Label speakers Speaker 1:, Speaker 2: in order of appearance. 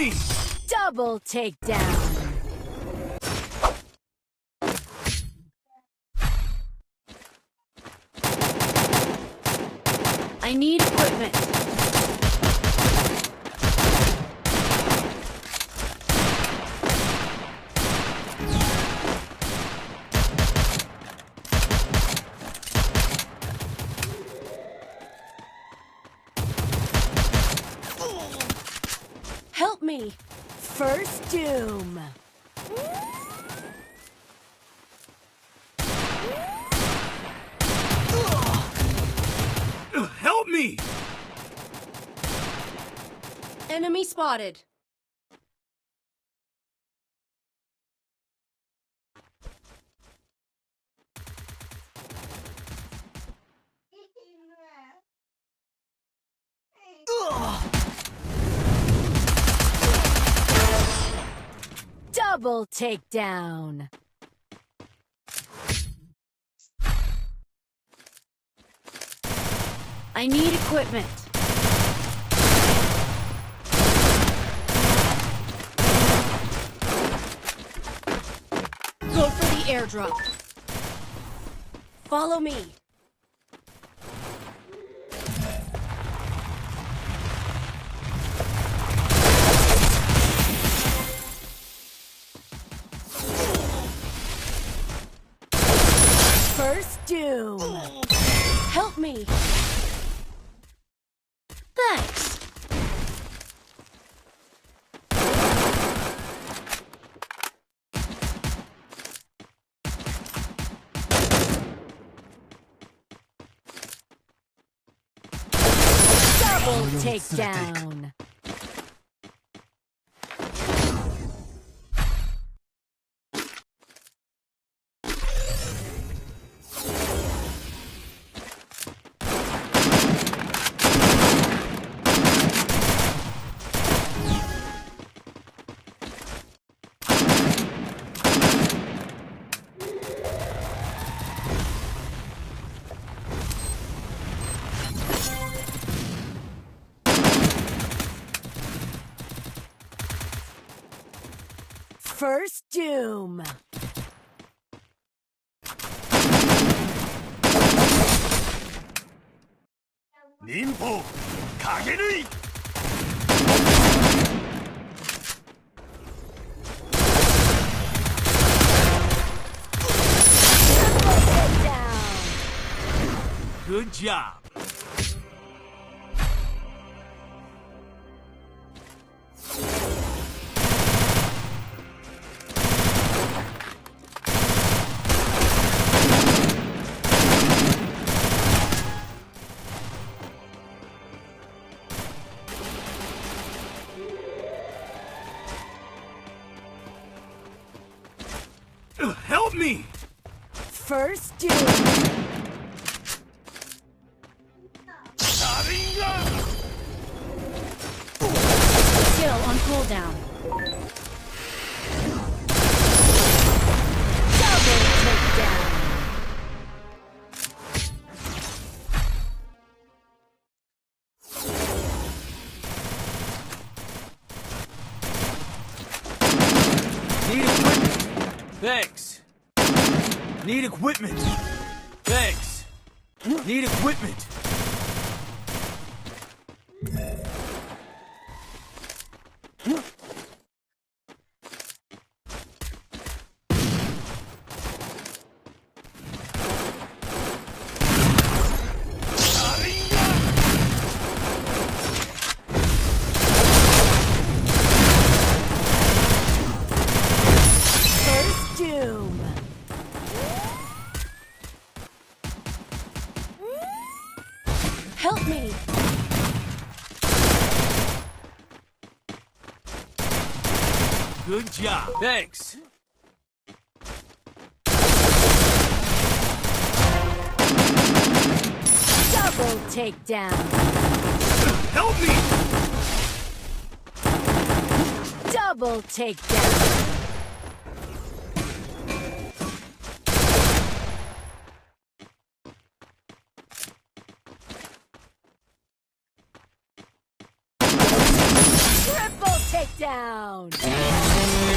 Speaker 1: me!
Speaker 2: Double takedown. I need equipment. Help me. First doom.
Speaker 1: Help me!
Speaker 2: Enemy spotted. Double takedown. I need equipment. Go for the airdrop. Follow me. First doom. Help me. Thanks. Double takedown. First doom.
Speaker 1: Nimpo, Kagenui! Good job. Help me!
Speaker 2: First doom. Still on cooldown. Double takedown.
Speaker 1: Need equipment. Thanks. Need equipment. Thanks. Need equipment.
Speaker 2: First doom. Help me.
Speaker 1: Good job. Thanks.
Speaker 2: Double takedown.
Speaker 1: Help me!
Speaker 2: Double takedown. Triple takedown.